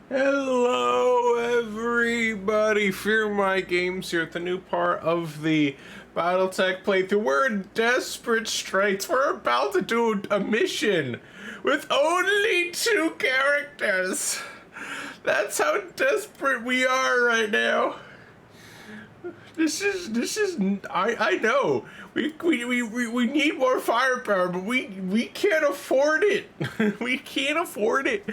Hello, everybody. Fearmy Games here at the new part of the BattleTech playthrough. We're in desperate straits. We're about to do a mission with only 2 characters. That's how desperate we are right now. This is I know we need more firepower, but we can't afford it. We can't afford it.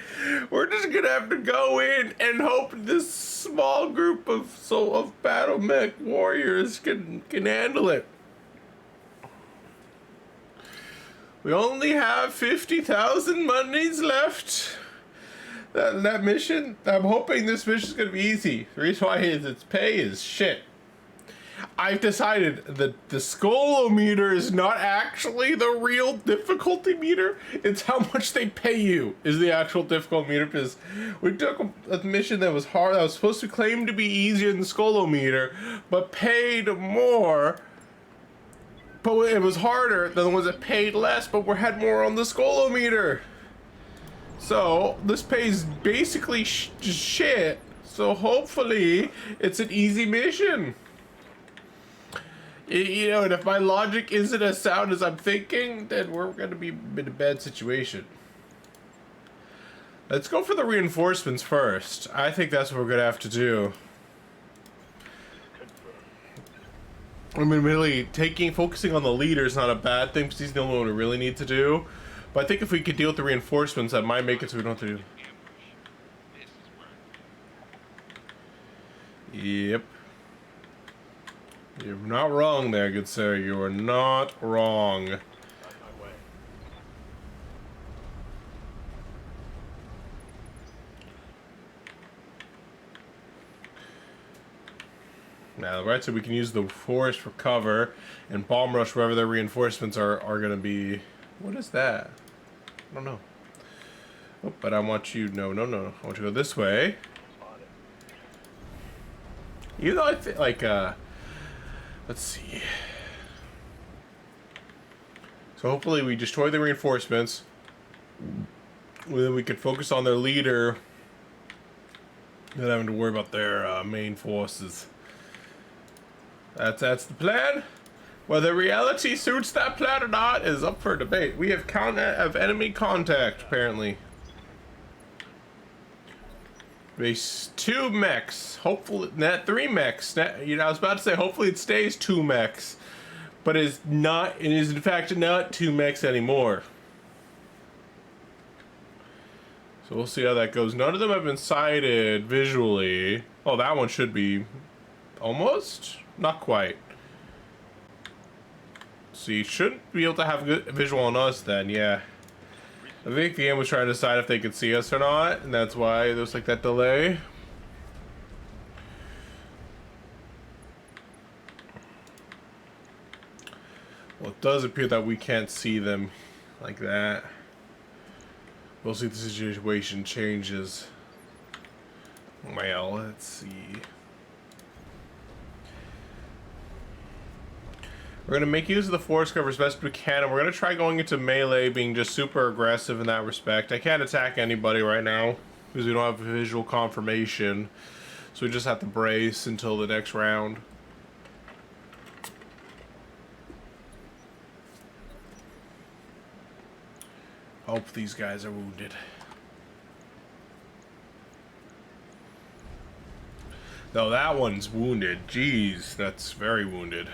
We're just gonna have to go in and hope this small group of battle mech warriors can handle it. We only have 50,000 monies left. That mission, I'm hoping this mission is gonna be easy. The reason why is its pay is shit. I've decided that the scolometer is not actually the real difficulty meter. It's how much they pay you is the actual difficulty meter, because we took a mission that was hard, that was supposed to claim to be easier than the scolometer, but paid more. But it was harder than the ones that paid less, but we had more on the scolometer. So this pays basically just shit. So hopefully it's an easy mission. You know, and if my logic isn't as sound as I'm thinking, then we're gonna be in a bad situation. Let's go for the reinforcements first. I think that's what we're gonna have to do. I mean, really, focusing on the leader is not a bad thing, because he's the only one we really need to do. But I think if we could deal with the reinforcements, that might make it so we don't have to do. Yep. You're not wrong there, good sir. You are not wrong. Now, right, so we can use the forest for cover and bomb rush wherever their reinforcements are going to be. What is that? I don't know. Oh, but I want you. No. I want you to go this way. You know, I think like let's see. So hopefully we destroy the reinforcements. Then we could focus on their leader, not having to worry about their main forces. That's the plan. Whether reality suits that plan or not is up for debate. We have enemy contact apparently. Base 2 mechs. Hopefully, not 3 mechs. You know, I was about to say hopefully it stays 2 mechs, but it's not. It is in fact not 2 mechs anymore. So we'll see how that goes. None of them have been sighted visually. Oh, that one should be almost, not quite. So you shouldn't be able to have a good visual on us then. Yeah. I think the game was trying to decide if they could see us or not, and that's why there was like that delay. Well, it does appear that we can't see them like that. We'll see if the situation changes. Well, let's see. We're going to make use of the forest cover as best we can, and we're going to try going into melee, being just super aggressive in that respect. I can't attack anybody right now, because we don't have visual confirmation. So we just have to brace until the next round. Hope these guys are wounded. No, that one's wounded. Jeez, that's very wounded.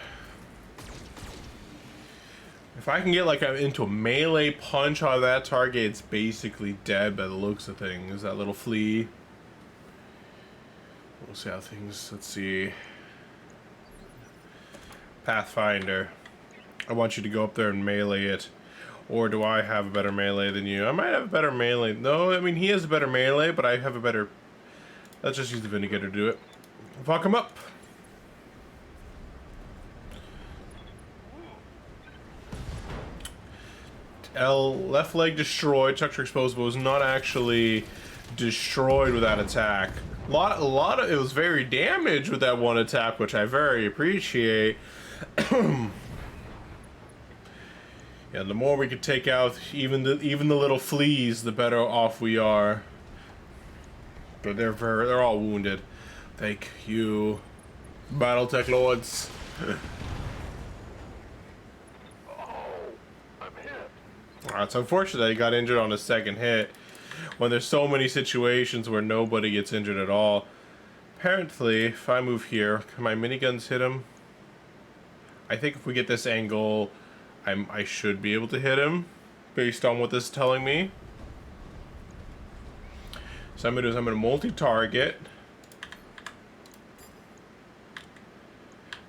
If I can get like into a melee punch on that target, it's basically dead by the looks of things. That little flea. We'll see how things, let's see. Pathfinder. I want you to go up there and melee it. Or do I have a better melee than you? I might have a better melee. No, I mean he has a better melee, but I have a better... Let's just use the Vindicator to do it. Fuck him up. Left leg destroyed. Structure exposed, but was not actually destroyed with that attack. A lot of it was very damaged with that one attack, which I very appreciate. Yeah, the more we could take out even the little fleas, the better off we are. But they're all wounded. Thank you, BattleTech lords. It's unfortunate that he got injured on his second hit when there's so many situations where nobody gets injured at all. Apparently, if I move here, can my miniguns hit him? I think if we get this angle, I should be able to hit him based on what this is telling me. So I'm gonna multi-target.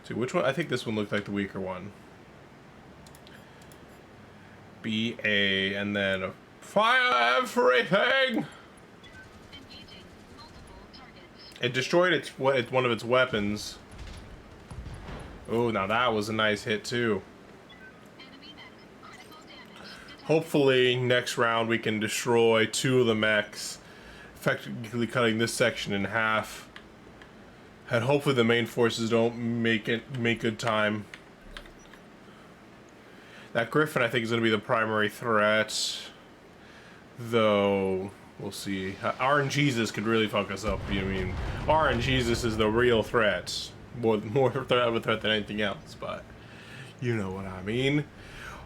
See which one? I think this one looked like the weaker one. BA and then fire everything. It destroyed one of its weapons. Oh, now that was a nice hit too. Hopefully next round we can destroy 2 of the mechs, effectively cutting this section in half. And hopefully the main forces don't make good time. That Griffin I think is going to be the primary threat, though we'll see. RNGesus could really fuck us up. I mean, RNGesus is the real threat, more threat of a threat than anything else. But you know what I mean.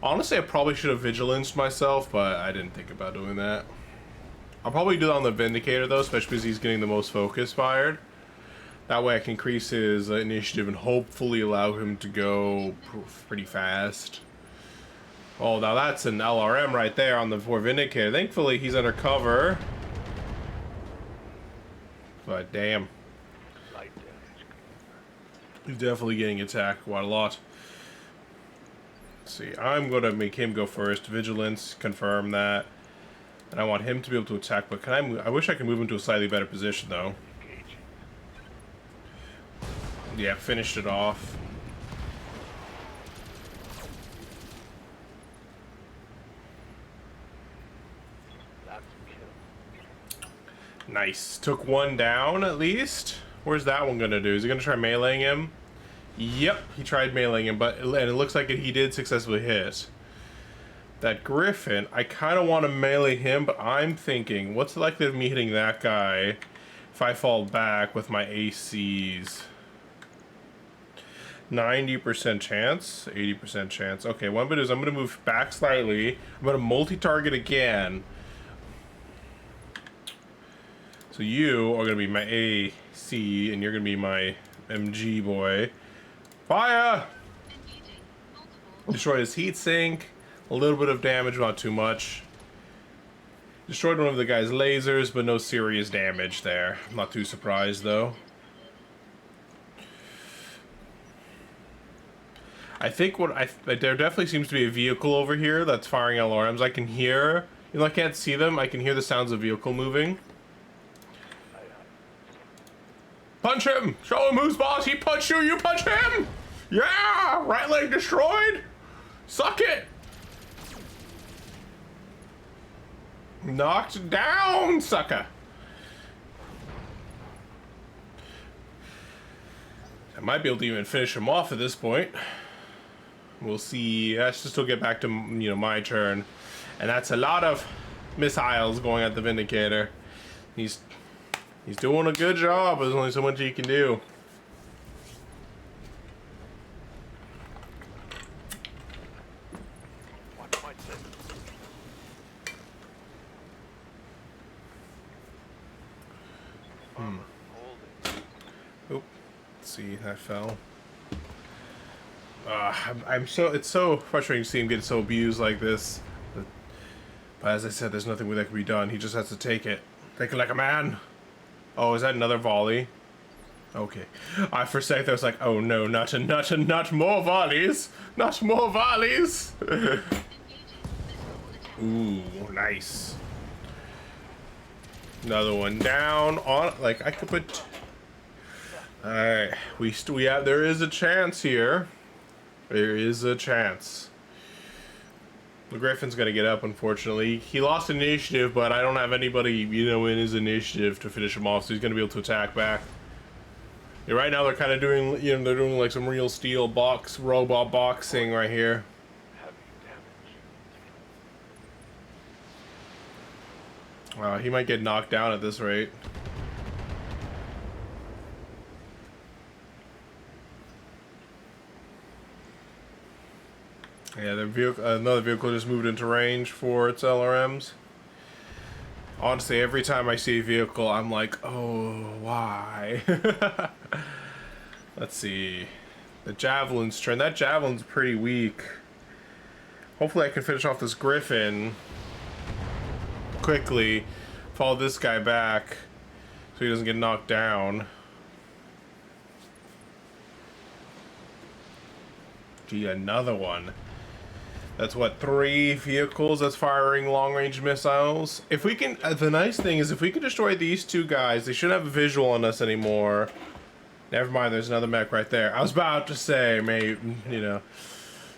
Honestly, I probably should have vigilanced myself, but I didn't think about doing that. I'll probably do that on the Vindicator though, especially because he's getting the most focus fired. That way I can increase his initiative and hopefully allow him to go pretty fast. Oh, now that's an LRM right there on the Vindicator. Thankfully, he's under cover. But damn. He's definitely getting attacked quite a lot. Let's see, I'm going to make him go first. Vigilance, confirm that. And I want him to be able to attack, but can I move? I wish I could move him to a slightly better position, though. Yeah, finished it off. Nice. Took one down, at least. Where's that one gonna do? Is he gonna try meleeing him? Yep, he tried meleeing him, and it looks like he did successfully hit. That Griffin, I kind of want to melee him, but I'm thinking, what's the likelihood of me hitting that guy if I fall back with my ACs? 90% chance, 80% chance. Okay, what I'm gonna do is I'm gonna move back slightly. I'm gonna multi-target again. So you are gonna be my AC, and you're gonna be my MG boy. Fire! Destroyed his heat sink. A little bit of damage, not too much. Destroyed one of the guy's lasers, but no serious damage there. I'm not too surprised though. I think there definitely seems to be a vehicle over here that's firing alarms. I can hear, you know, I can't see them. I can hear the sounds of vehicle moving. Punch him! Show him who's boss! He punched you, you punch him! Yeah! Right leg destroyed! Suck it! Knocked down, sucker! I might be able to even finish him off at this point. We'll see. I should still get back to, you know, my turn. And that's a lot of missiles going at the Vindicator. He's doing a good job, but there's only so much he can do. Oop. Let's see, that fell. It's so frustrating to see him get so abused like this. But as I said, there's nothing that can be done. He just has to take it. Take it like a man. Oh, is that another volley? Okay. For a sec, I was like, oh no, not more volleys! Not more volleys! Ooh, nice. Another one down on, like, I could put... Alright, there is a chance here. There is a chance. The Griffin's gonna get up, unfortunately. He lost initiative, but I don't have anybody, you know, in his initiative to finish him off, so he's gonna be able to attack back. Yeah, right now they're kind of doing, you know, they're doing like some real steel robot boxing right here. He might get knocked down at this rate. Yeah, another vehicle just moved into range for its LRMs. Honestly, every time I see a vehicle, I'm like, oh, why? Let's see. The Javelin's turn. That Javelin's pretty weak. Hopefully I can finish off this Griffin quickly. Follow this guy back so he doesn't get knocked down. Gee, another one. That's what, 3 vehicles that's firing long-range missiles? If we can, the nice thing is if we can destroy these 2 guys, they shouldn't have a visual on us anymore. Never mind, there's another mech right there. I was about to say, maybe, you know,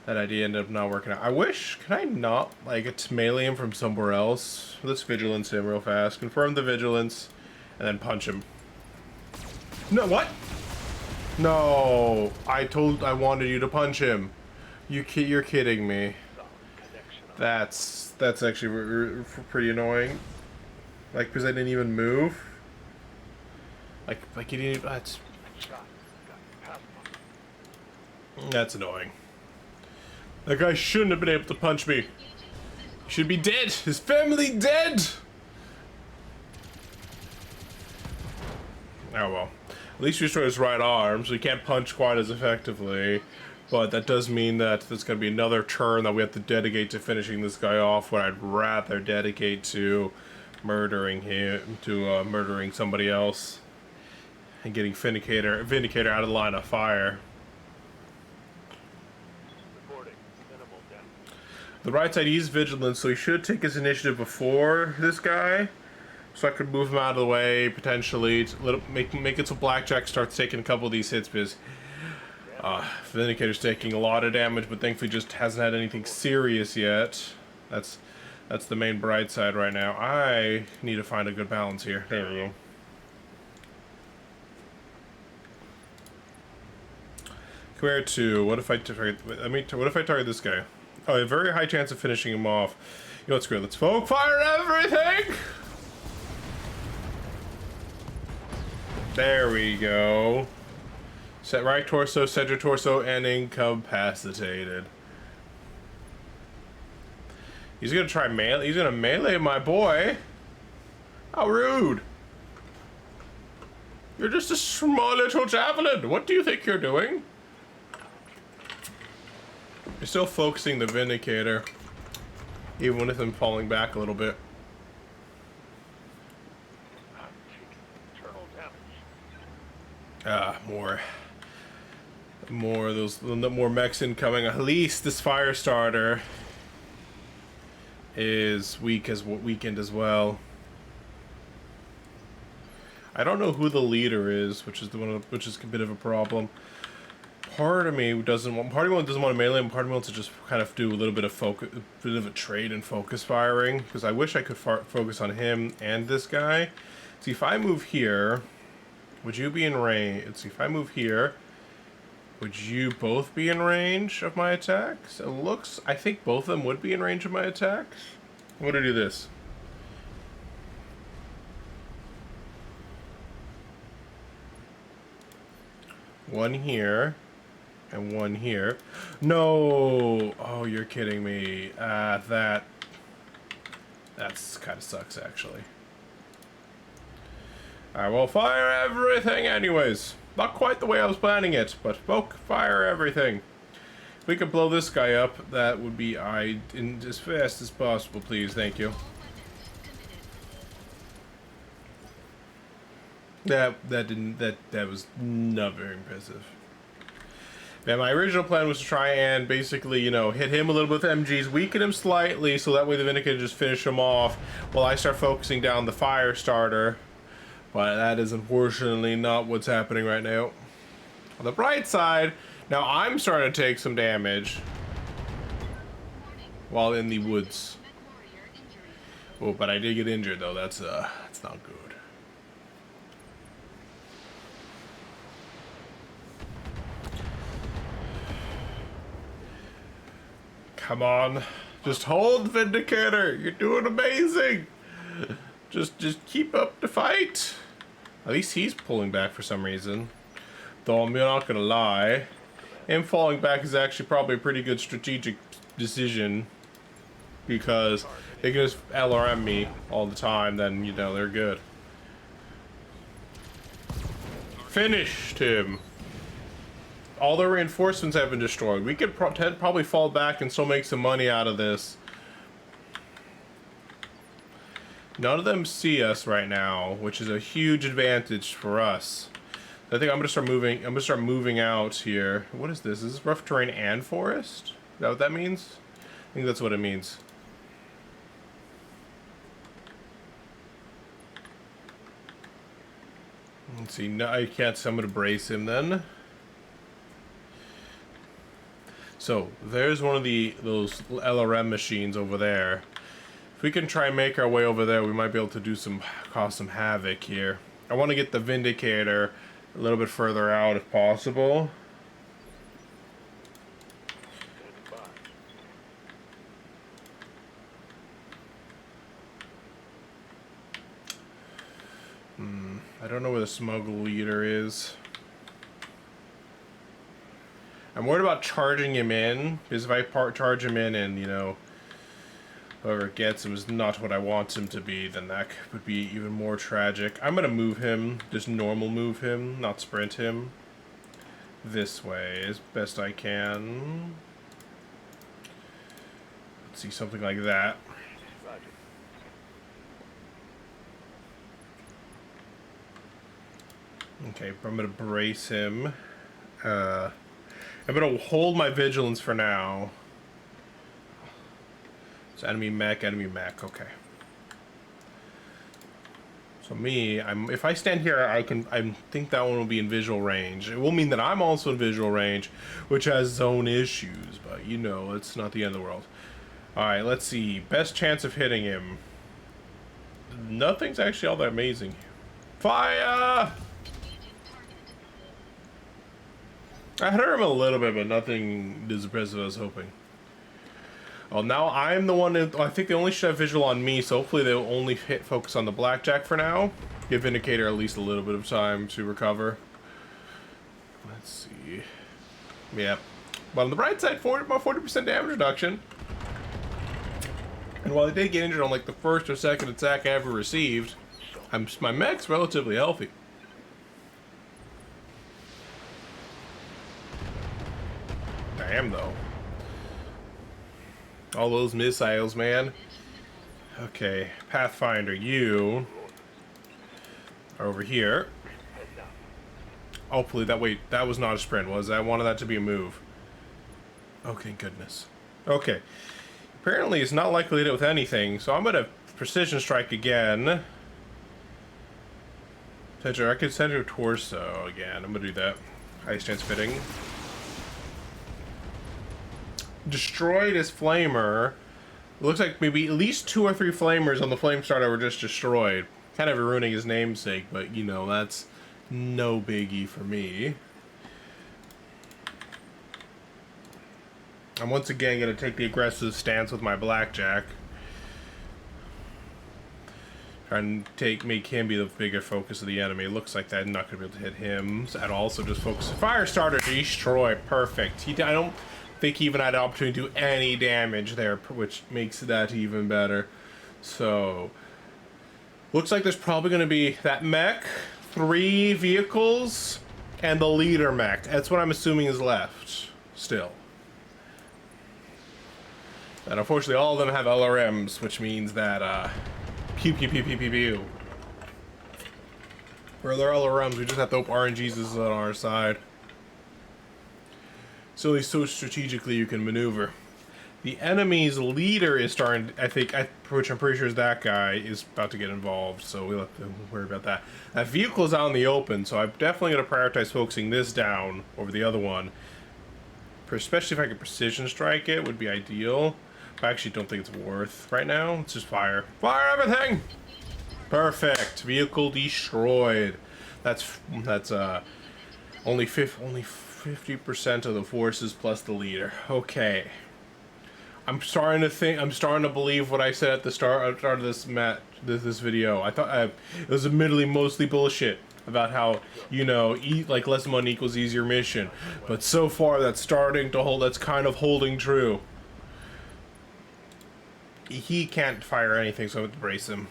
that idea ended up not working out. I wish, can I not, like, melee him from somewhere else? Let's vigilance him real fast. Confirm the vigilance, and then punch him. No, what? No, I wanted you to punch him. You're kidding me. That's actually pretty annoying. Like, because I didn't even move. Like you didn't. That's annoying. That guy shouldn't have been able to punch me. He should be dead. His family dead. Oh well. At least we destroyed his right arm, so he can't punch quite as effectively. But that does mean that there's going to be another turn that we have to dedicate to finishing this guy off, when I'd rather dedicate to murdering him, to murdering somebody else, and getting Vindicator out of the line of fire. The right side, he's vigilant, so he should take his initiative before this guy, so I could move him out of the way, potentially, to make it so Blackjack starts taking a couple of these hits, because Vindicator's taking a lot of damage, but thankfully just hasn't had anything serious yet. That's the main bright side right now. I need to find a good balance here. There we go. Compared to, what if I target this guy? Oh, a very high chance of finishing him off. You know what's great? Let's smoke fire everything! There we go. Set right torso, center torso, and incapacitated. He's gonna try melee. He's gonna melee my boy. How rude! You're just a small little javelin. What do you think you're doing? You're still focusing the Vindicator, even with him falling back a little bit. More mechs incoming. At least this fire starter is weakened as well. I don't know who the leader is, which is a bit of a problem. Part of me doesn't want to melee, and part of me wants to just kind of do a little bit of a trade and focus firing, because I wish I could focus on him and this guy. See, if I move here, would you be in range? Let's see, if I move here, would you both be in range of my attacks? I think both of them would be in range of my attacks. I'm gonna do this. One here, and one here. No! Oh, you're kidding me. That's kind of sucks, actually. I will fire everything anyways. Not quite the way I was planning it, but fire everything. If we could blow this guy up, that would be as fast as possible, please. Thank you. That was not very impressive. Yeah, my original plan was to try and basically, you know, hit him a little bit with MGs, weaken him slightly, so that way the Vindicator just finish him off while I start focusing down the fire starter. But that is unfortunately not what's happening right now. On the bright side, now I'm starting to take some damage while in the woods. Oh, but I did get injured though. That's not good. Come on, just hold, Vindicator. You're doing amazing. Just keep up the fight. At least he's pulling back for some reason. Though I'm not gonna lie, him falling back is actually probably a pretty good strategic decision, because they can just LRM me all the time, then, you know, they're good. Finished him. All the reinforcements have been destroyed. We could probably fall back and still make some money out of this. None of them see us right now, which is a huge advantage for us. I think I'm gonna start moving. I'm gonna start moving out here. What is this? Is this rough terrain and forest? Is that what that means? I think that's what it means. Let's see. No, I can't. So I'm gonna brace him then. So there's one of those LRM machines over there. If we can try and make our way over there, we might be able to cause some havoc here. I want to get the Vindicator a little bit further out if possible. I don't know where the smuggle leader is. I'm worried about charging him in, because if I charge him in and, you know, whoever gets him is not what I want him to be, then that would be even more tragic. I'm gonna move him, just normal move him, not sprint him. This way, as best I can. Let's see, something like that. Okay, I'm gonna brace him. I'm gonna hold my vigilance for now. It's enemy mech, okay. So me, if I stand here, I think that one will be in visual range. It will mean that I'm also in visual range, which has zone issues, but you know, it's not the end of the world. Alright, let's see. Best chance of hitting him. Nothing's actually all that amazing. Fire! I hurt him a little bit, but nothing as impressive as I was hoping. Well, now I'm the one that, I think they only should have visual on me, so hopefully they'll only focus on the blackjack for now. Give Vindicator at least a little bit of time to recover. Let's see. Yeah. But on the bright side, about 40% damage reduction. And while I did get injured on like the first or second attack I ever received, my mech's relatively healthy. I am, though. All those missiles, man. Okay, Pathfinder, you are over here. Hopefully that was not a sprint, was it? I wanted that to be a move. Okay, goodness. Okay. Apparently it's not likely to hit with anything, so I'm gonna precision strike again. I could send her torso again. I'm gonna do that. Highest chance fitting. Destroyed his flamer. It looks like maybe at least 2 or 3 flamers on the flame starter were just destroyed. Kind of ruining his namesake, but you know, that's no biggie for me. I'm once again going to take the aggressive stance with my blackjack. Try and make him be the bigger focus of the enemy. It looks like I'm not going to be able to hit him at all, so just focus. Fire starter destroy. Perfect. I don't think he even had an opportunity to do any damage there, which makes that even better. So, looks like there's probably going to be that mech, 3 vehicles, and the leader mech. That's what I'm assuming is left, still. And unfortunately, all of them have LRMs, which means that, pew pew pew pew pew pew. For their LRMs, we just have to hope RNGs is on our side. So at least so strategically you can maneuver. The enemy's leader is starting, which I'm pretty sure is that guy, is about to get involved, so we'll have to worry about that. That vehicle is out in the open, so I'm definitely going to prioritize focusing this down over the other one. Especially if I could precision strike it, would be ideal. I actually don't think it's worth right now. Let's just fire. Fire everything! Perfect. Vehicle destroyed. That's only 50% of the forces plus the leader. Okay. I'm starting to believe what I said at the start of this video. I thought it was admittedly mostly bullshit about how, you know, like less money equals easier mission. But so far that's starting to hold, that's kind of holding true. he can't fire anything, so I have to brace him.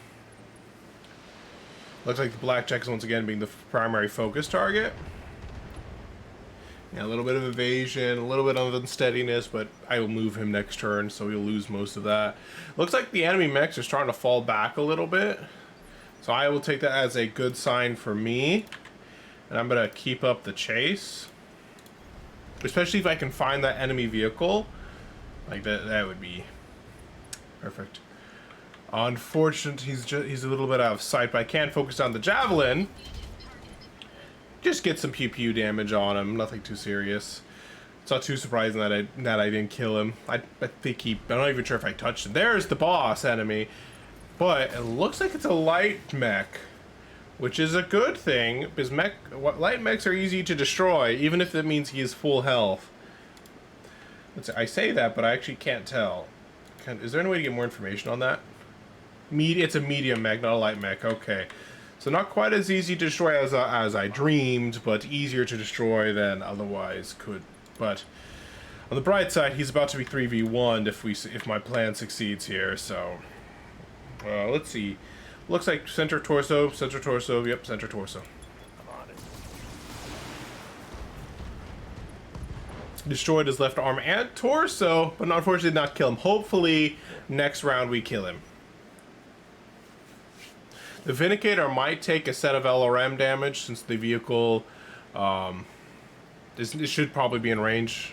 Looks like the blackjack is once again being the primary focus target. Yeah, a little bit of evasion, a little bit of unsteadiness, but I will move him next turn, so he'll lose most of that. Looks like the enemy mechs are starting to fall back a little bit, so I will take that as a good sign for me. And I'm gonna keep up the chase, especially if I can find that enemy vehicle. Like that would be perfect. Unfortunate, he's a little bit out of sight, but I can focus on the javelin. Just get some pew pew damage on him. Nothing too serious. It's not too surprising that I didn't kill him. I think I'm not even sure if I touched him. There's the boss enemy, but it looks like it's a light mech, which is a good thing because light mechs are easy to destroy, even if that means he is full health. I say that, but I actually can't tell. Is there any way to get more information on that? It's a medium mech, not a light mech. Okay, so not quite as easy to destroy as I dreamed, but easier to destroy than otherwise could. But on the bright side, he's about to be 3v1'd if my plan succeeds here. So let's see. Looks like center torso. Yep, center torso. Destroyed his left arm and torso, but unfortunately did not kill him. Hopefully, next round we kill him. The Vindicator might take a set of LRM damage since the vehicle it should probably be in range.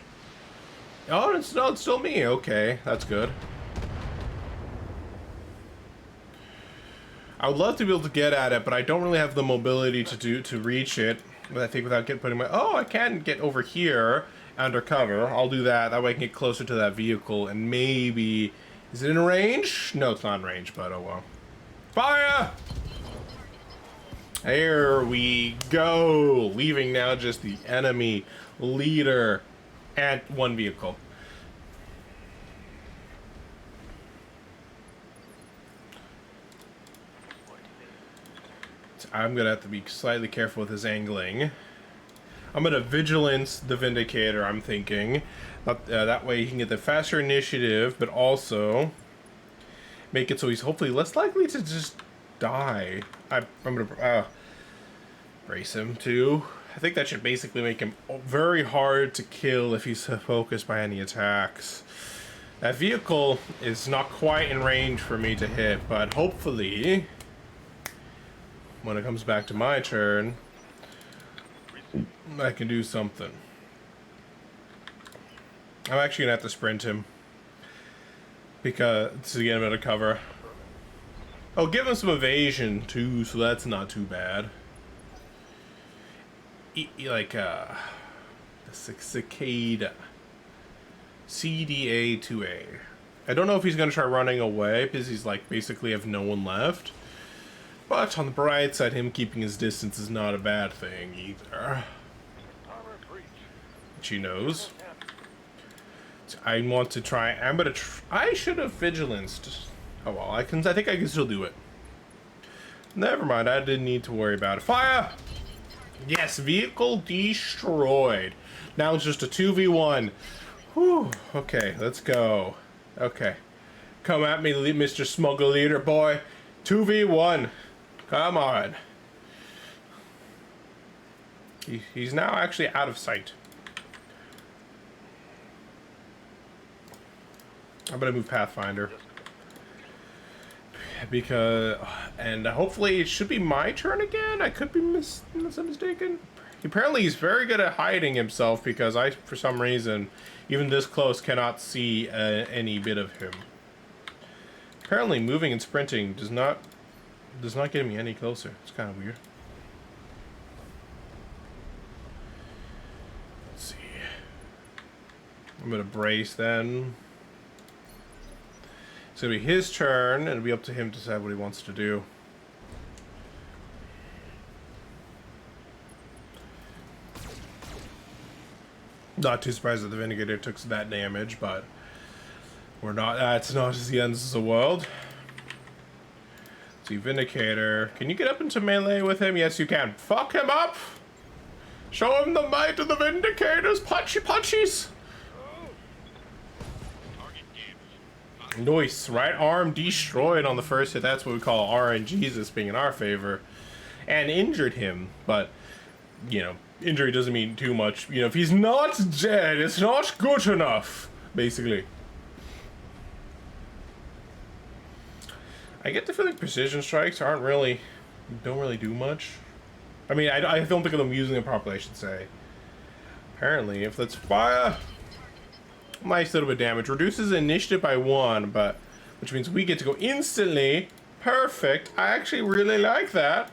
Oh, it's still me. Okay, that's good. I would love to be able to get at it, but I don't really have the mobility to reach it. I think without putting my... Oh, I can get over here undercover. I'll do that. That way I can get closer to that vehicle and maybe... Is it in range? No, it's not in range, but oh well. Fire! There we go. Leaving now just the enemy leader and one vehicle. I'm gonna have to be slightly careful with his angling. I'm gonna vigilance the Vindicator, I'm thinking. That way he can get the faster initiative, but also make it so he's hopefully less likely to just die. I'm gonna brace him too. I think that should basically make him very hard to kill if he's focused by any attacks. That vehicle is not quite in range for me to hit, but hopefully when it comes back to my turn, I can do something. I'm actually gonna have to sprint him because to get him out of cover. Oh, give him some evasion too, so that's not too bad. Like the cicada. CDA2A. I don't know if he's gonna try running away because he's like basically have no one left. But on the bright side, him keeping his distance is not a bad thing either. Which he knows. So I want to try. I should have vigilanced. Oh well, I think I can still do it. Never mind, I didn't need to worry about it. Fire! Yes, vehicle destroyed. Now it's just a 2v1. Whew. Okay, let's go. Okay. Come at me, Mr. Smuggle Leader boy. 2v1. Come on. He's now actually out of sight. I'm gonna move Pathfinder. Because, and hopefully it should be my turn again. I could be mistaken. Apparently he's very good at hiding himself because I, for some reason, even this close, cannot see any bit of him. Apparently moving and sprinting does not get me any closer. It's kind of weird. Let's see. I'm gonna brace then. It's gonna be his turn, and it'll be up to him to decide what he wants to do. Not too surprised that the Vindicator took that damage, but we're not. That's not the end of the world. See, Vindicator, can you get up into melee with him? Yes, you can. Fuck him up. Show him the might of the Vindicators. Punchy punchies. Nice. Right arm destroyed on the first hit. That's what we call RNGesus being in our favor. And injured him. But, you know, injury doesn't mean too much. You know, if he's not dead, it's not good enough. Basically. I get the feeling precision strikes don't really do much. I mean, I don't think of them using it properly, I should say. Apparently, if let's fire, nice little bit of damage. Reduces initiative by 1, but which means we get to go instantly. Perfect. I actually really like that.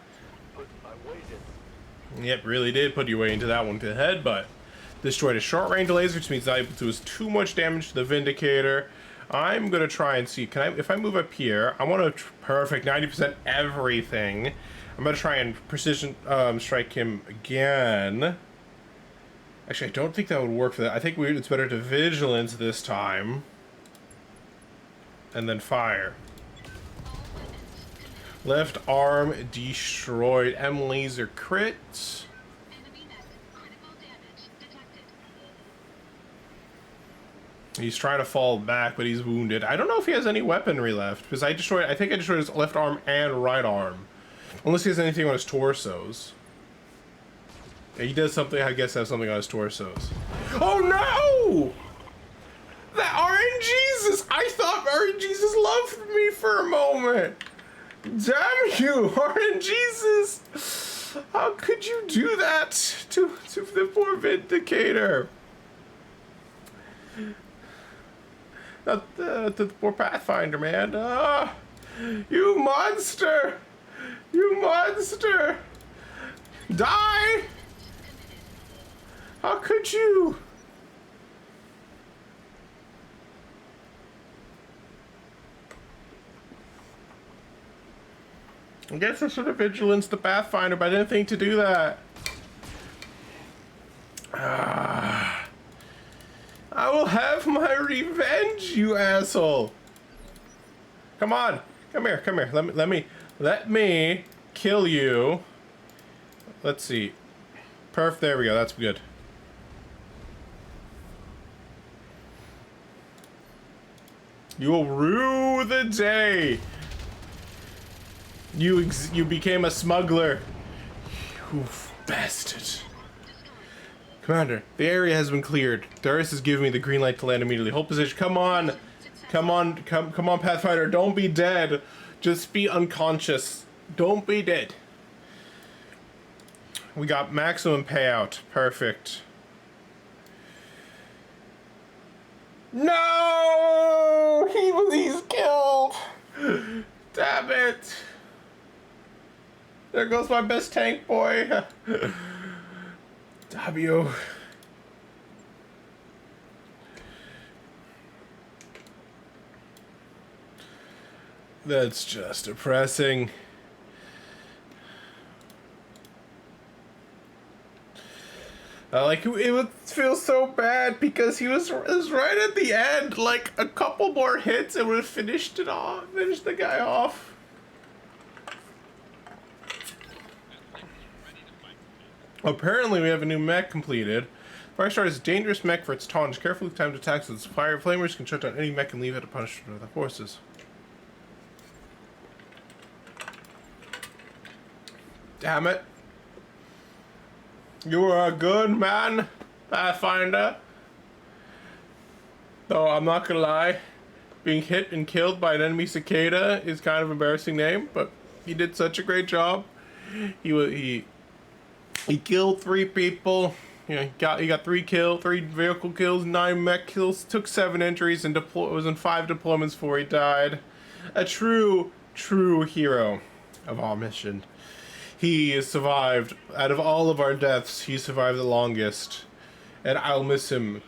Yep, really did put your way into that one to the head, but destroyed a short range laser, which means I do too much damage to the Vindicator. I'm gonna try and see, if I move up here, I want to perfect 90% everything. I'm gonna try and precision strike him again. Actually, I don't think that would work for that. I think it's better to vigilance this time. And then fire. Left arm destroyed. M laser crit. He's trying to fall back, but he's wounded. I don't know if he has any weaponry left, because I think I destroyed his left arm and right arm. Unless he has anything on his torsos. Yeah, he does something, I guess, has something on his torsos. Oh no! That RNGesus! I thought RNGesus loved me for a moment! Damn you, RNGesus! How could you do that to the poor Vindicator? Not the poor Pathfinder, man. Ah, you monster! You monster! Die! How could you? I guess I should have vigilanced the Pathfinder, but I didn't think to do that. Ah. I will have my revenge, you asshole. Come on. Come here, come here. Let me kill you. Let's see. Perf, there we go. That's good. You will rue the day. You became a smuggler. You bastard. Commander, the area has been cleared. Darius has given me the green light to land immediately. Hold position. Come on. Come on, Pathfinder. Don't be dead. Just be unconscious. Don't be dead. We got maximum payout. Perfect. No! He's killed! Damn it! There goes my best tank boy. W. That's just depressing. It would feel so bad because it was right at the end. Like a couple more hits, it would have finished it off, finished the guy off. Apparently, we have a new mech completed. Firestar is a dangerous mech for its tonnage. Carefully timed attacks with its fire flamers can shut down any mech and leave it to punish the forces. Damn it. You were a good man, Pathfinder. Though I'm not gonna lie, being hit and killed by an enemy cicada is kind of an embarrassing name, but he did such a great job. He killed 3 people. You know, he got 3 vehicle kills, 9 mech kills, took 7 injuries, and was in 5 deployments before he died. A true hero of our mission. He has survived. Out of all of our deaths, he survived the longest, and I'll miss him.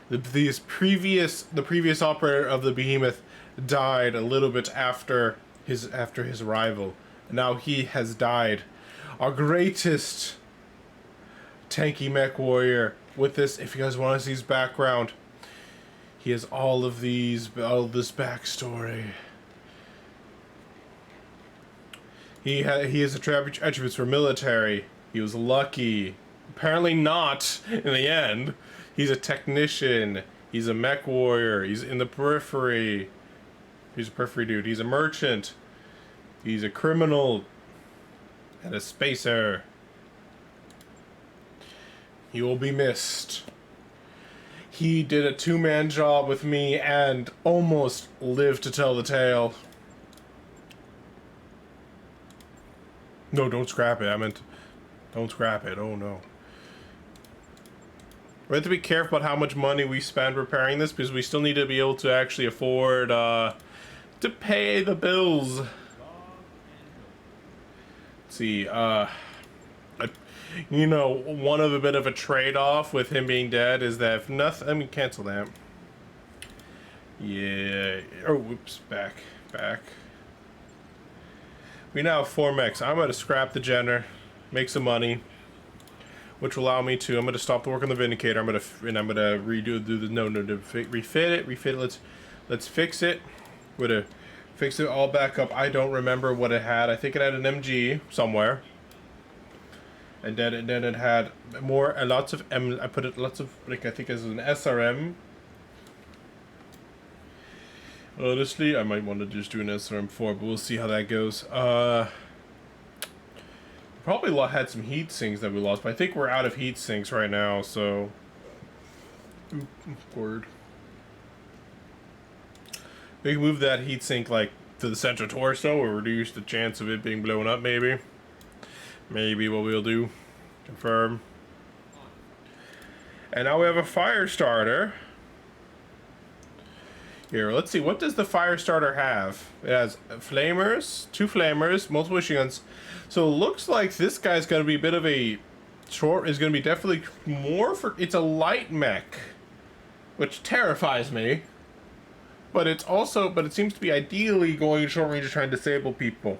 The previous operator of the Behemoth died a little bit after his arrival. Now he has died. Our greatest tanky mech warrior. With this, if you guys want to see his background, he has all of this backstory. He has attributes for military. He was lucky. Apparently not in the end. He's a technician. He's a mech warrior. He's in the periphery. He's a periphery dude. He's a merchant. He's a criminal. And a spacer. He will be missed. He did a two-man job with me and almost lived to tell the tale. No, don't scrap it. I meant, don't scrap it. Oh, no. We have to be careful about how much money we spend repairing this, because we still need to be able to actually afford to pay the bills. Let's see, you know, one of a bit of a trade-off with him being dead is that if nothing, I mean, cancel that. Yeah, oh, whoops, back. We now have 4 mechs. I'm going to scrap the Jenner, make some money, which will allow me to, I'm going to stop the work on the Vindicator. I'm going to refit it. Let's fix it. We're going to fix it all back up. I don't remember what it had. I think it had an MG somewhere. And then it had more, lots of, I put it, lots of, like, I think it was an SRM. Honestly, I might want to just do an SRM4, but we'll see how that goes. Probably had some heat sinks that we lost, but I think we're out of heat sinks right now, so... Word. We can move that heat sink, like, to the center torso, or reduce the chance of it being blown up, maybe. Maybe what we'll do. Confirm. And now we have a fire starter. Here, let's see. What does the fire starter have? It has flamers, 2 flamers, multiple machine guns. So it looks like this guy's going to be a bit of a short. Is going to be definitely more for. It's a light mech, which terrifies me. But it's also, but it seems to be ideally going short range to try and disable people.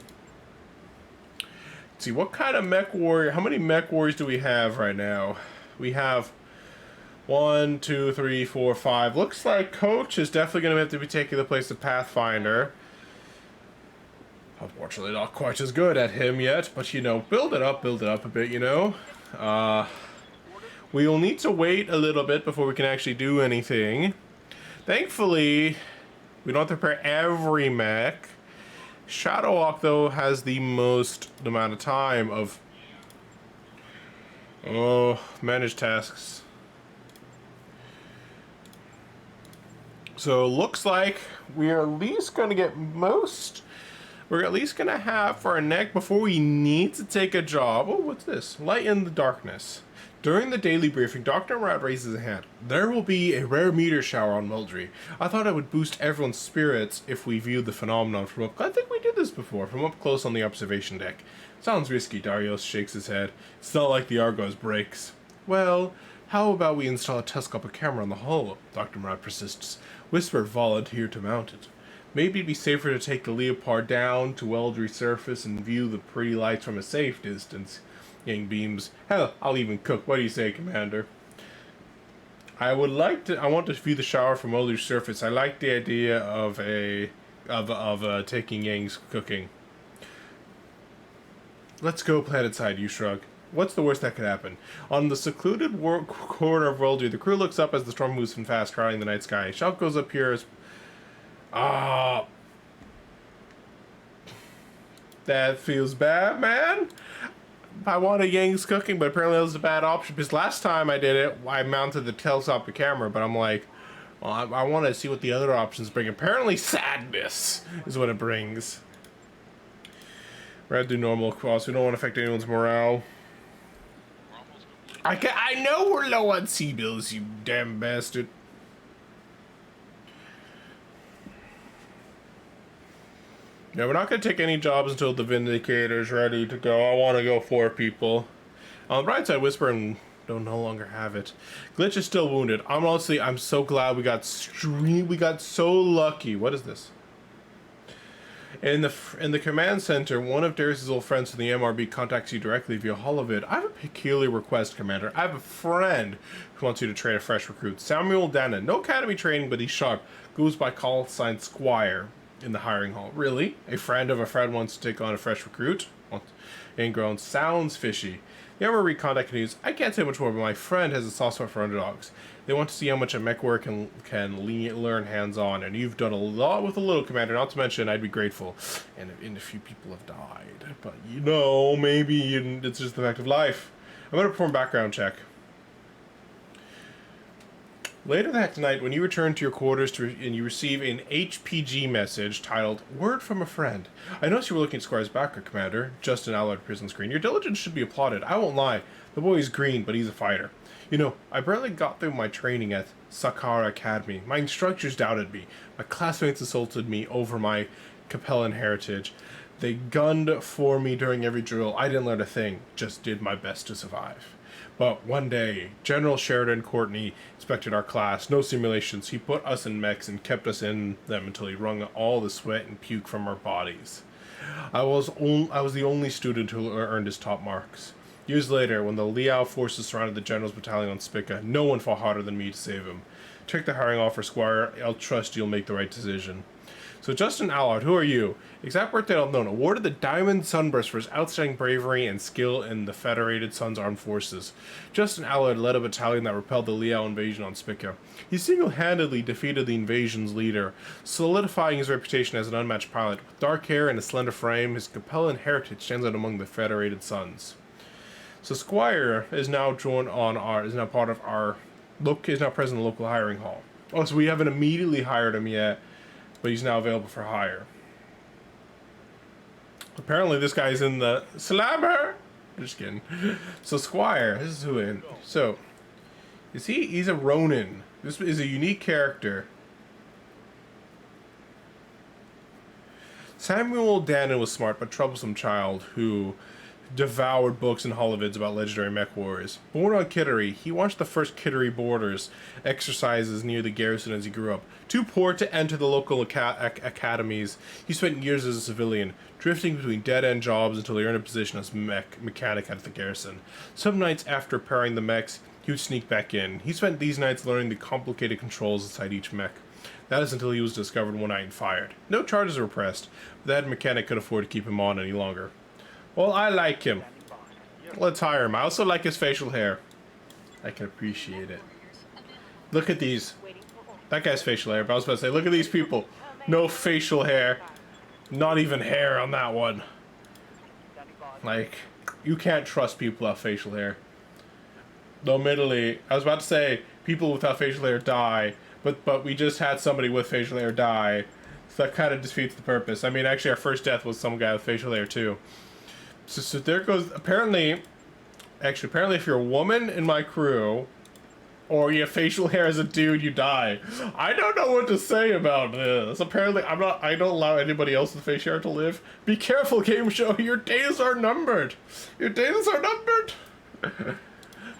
Let's see, what kind of mech warrior? How many mech warriors do we have right now? We have 1, 2, 3, 4, 5. Looks like Coach is definitely going to have to be taking the place of Pathfinder. Unfortunately, not quite as good at him yet, but you know, build it up a bit, you know. We will need to wait a little bit before we can actually do anything. Thankfully, we don't have to repair every mech. Shadowhawk, though, has the most amount of time of... Oh, manage tasks. So, looks like we're at least going to get most... We're at least going to have for our neck before we need to take a job. Oh, what's this? Light in the darkness. During the daily briefing, Dr. Murad raises a hand. There will be a rare meteor shower on Muldry. I thought it would boost everyone's spirits if we viewed the phenomenon from up... I think we did this before, from up close on the observation deck. Sounds risky, Darius shakes his head. It's not like the Argos breaks. Well, how about we install a telescopic camera on the hull? Dr. Murad persists. Whisper volunteered to mount it. Maybe it'd be safer to take the Leopard down to Weldry's surface and view the pretty lights from a safe distance. Yang beams. Hell, I'll even cook. What do you say, Commander? I want to view the shower from Weldry's surface. I like the idea of taking Yang's cooking. Let's go planetside, you shrug. What's the worst that could happen? On the secluded corner of Weldry, the crew looks up as the storm moves in fast, crowding the night sky. A shout goes up here as... that feels bad, man. I wanted Yang's cooking, but apparently that was a bad option, because last time I did it, I mounted the telescopic camera, but I'm like, well, I want to see what the other options bring. Apparently sadness is what it brings. We're going to do normal cross. We don't want to affect anyone's morale. I know we're low on C-bills, you damn bastard. Yeah, we're not going to take any jobs until the Vindicator's ready to go. I want to go 4 people. On the right side, Whisper and don't no longer have it. Glitch is still wounded. I'm so glad we got so lucky. What is this? In the command center, one of Darius' old friends from the MRB contacts you directly via holovid. I have a peculiar request, Commander. I have a friend who wants you to train a fresh recruit. Samuel Dana. No academy training, but he's sharp. Goes by call sign Squire in the hiring hall. Really? A friend of a friend wants to take on a fresh recruit? Ingrown. Sounds fishy. The Armor Recon continues. I can't say much more, but my friend has a soft spot for underdogs. They want to see how much a mech work can learn hands-on, and you've done a lot with a little, Commander. Not to mention, I'd be grateful. And a few people have died. But, you know, maybe it's just the fact of life. I'm going to perform a background check. Later that night, when you return to your quarters and you receive an HPG message titled, Word from a Friend. I noticed you were looking at Squire's backer, Commander. Justin Allard appears on the screen. Your diligence should be applauded. I won't lie. The boy is green, but he's a fighter. You know, I barely got through my training at Sakara Academy. My instructors doubted me. My classmates insulted me over my Capellan heritage. They gunned for me during every drill. I didn't learn a thing. Just did my best to survive. But one day, General Sheridan Courtney inspected our class. No simulations. He put us in mechs and kept us in them until he wrung all the sweat and puke from our bodies. I was the only student who earned his top marks. Years later, when the Liao forces surrounded the General's battalion on Spica, no one fought harder than me to save him. Check the hiring offer, Squire. I'll trust you'll make the right decision. So Justin Allard, who are you? Exact birth date unknown. Awarded the Diamond Sunburst for his outstanding bravery and skill in the Federated Sun's armed forces. Justin Allard led a battalion that repelled the Liao invasion on Spica. He single-handedly defeated the invasion's leader, solidifying his reputation as an unmatched pilot. With dark hair and a slender frame, his Capellan heritage stands out among the Federated Suns. So Squire is now present in the local hiring hall. Oh, so we haven't immediately hired him yet, but he's now available for hire. Apparently this guy's in the slammer. Just kidding. So Squire, this is who in. So he's a Ronin. This is a unique character. Samuel Dannon was smart but troublesome child who devoured books and holovids about legendary mech warriors. Born on Kittery, he watched the first Kittery Borders exercises near the garrison as he grew up. Too poor to enter the local academies, he spent years as a civilian, drifting between dead-end jobs until he earned a position as mechanic at the garrison. Some nights after repairing the mechs, he would sneak back in. He spent these nights learning the complicated controls inside each mech. That is until he was discovered one night and fired. No charges were pressed, but the head mechanic could afford to keep him on any longer. Well, I like him. Let's hire him. I also like his facial hair. I can appreciate it. Look at these. That guy's facial hair, but I was about to say, look at these people. No facial hair. Not even hair on that one. Like, you can't trust people without facial hair. Though, admittedly, I was about to say, people without facial hair die, but we just had somebody with facial hair die. So that kind of defeats the purpose. I mean, actually, our first death was some guy with facial hair, too. So there goes, apparently if you're a woman in my crew, or you have facial hair as a dude, you die. I don't know what to say about this. Apparently, I don't allow anybody else with facial hair to live. Be careful, game show, your days are numbered. Your days are numbered.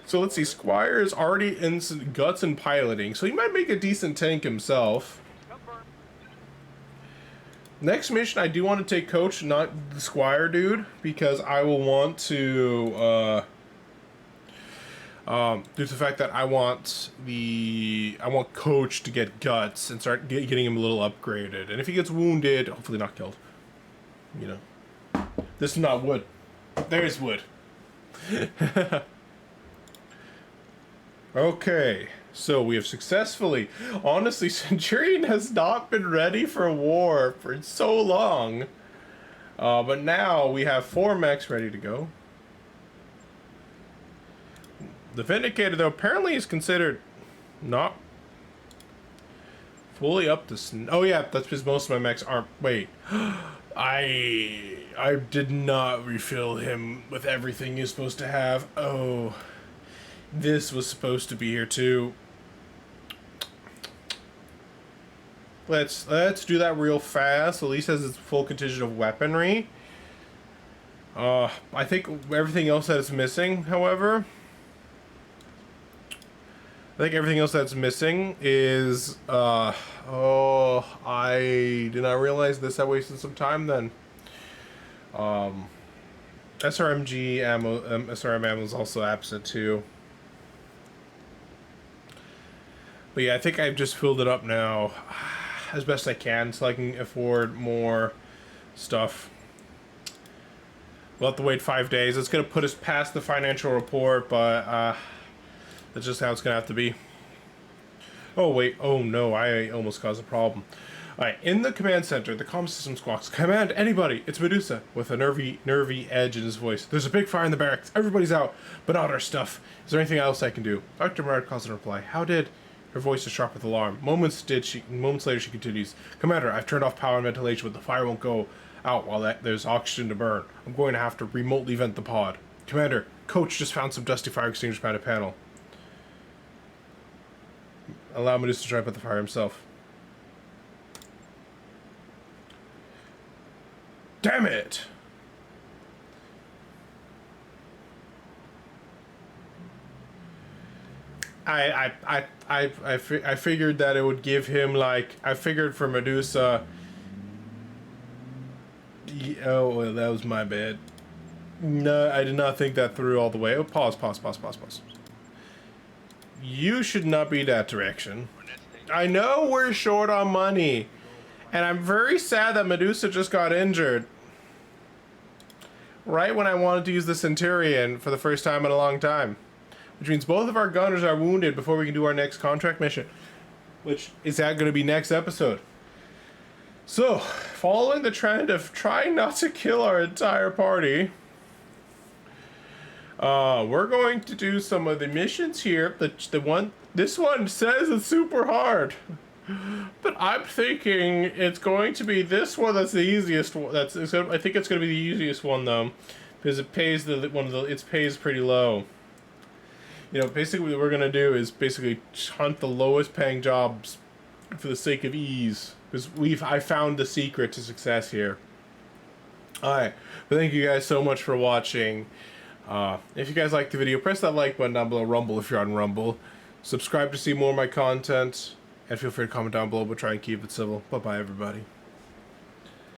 So let's see, Squire is already in guts and piloting, so he might make a decent tank himself. Next mission, I do want to take Coach, not the Squire dude, because I will want to, due to the fact that I want Coach to get guts and start getting him a little upgraded. And if he gets wounded, hopefully not killed. You know, this is not wood. There's wood. Okay. So we have successfully, honestly, Centurion has not been ready for war for so long. But now we have 4 mechs ready to go. The Vindicator, though, apparently is considered not fully up to... Oh, yeah, that's because most of my mechs aren't... Wait. I did not refill him with everything he's supposed to have. Oh. This was supposed to be here, too. Let's do that real fast. At least has its full contingent of weaponry. I think everything else that is missing, however... I think everything else that's missing is... oh, I did not realize this. I wasted some time then. SRMG ammo... SRM ammo is also absent, too. But yeah, I think I've just filled it up now as best I can so I can afford more stuff. We'll have to wait 5 days. It's going to put us past the financial report, but that's just how it's going to have to be. Oh, wait. Oh, no. I almost caused a problem. Alright, in the command center, the comm system squawks, "Command anybody, it's Medusa," with a nervy edge in his voice. "There's a big fire in the barracks. Everybody's out, but not our stuff. Is there anything else I can do?" Dr. Murad calls in reply. "How did..." Her voice is sharp with alarm. Moments later, she continues, "Commander, I've turned off power and ventilation, but the fire won't go out while there's oxygen to burn. I'm going to have to remotely vent the pod. Commander, Coach just found some dusty fire extinguisher behind a panel. Allow Medusa to try to put the fire himself." Damn it! I figured that it would give him, like, I figured for Medusa. Oh, well, that was my bad. No, I did not think that through all the way. Oh, pause. You should not be that direction. I know we're short on money. And I'm very sad that Medusa just got injured. Right when I wanted to use the Centurion for the first time in a long time. Which means both of our gunners are wounded before we can do our next contract mission. Which is that going to be next episode. So, following the trend of trying not to kill our entire party, we're going to do some of the missions here. This one says it's super hard. But I'm thinking it's going to be this one that's the easiest one. I think it's going to be the easiest one though, because it pays it pays pretty low. You know, basically what we're going to do is basically hunt the lowest paying jobs for the sake of ease, because I found the secret to success here. Alright, but thank you guys so much for watching. If you guys liked the video, press that like button down below. Rumble if you're on Rumble. Subscribe to see more of my content. And feel free to comment down below, but try and keep it civil. Bye-bye, everybody.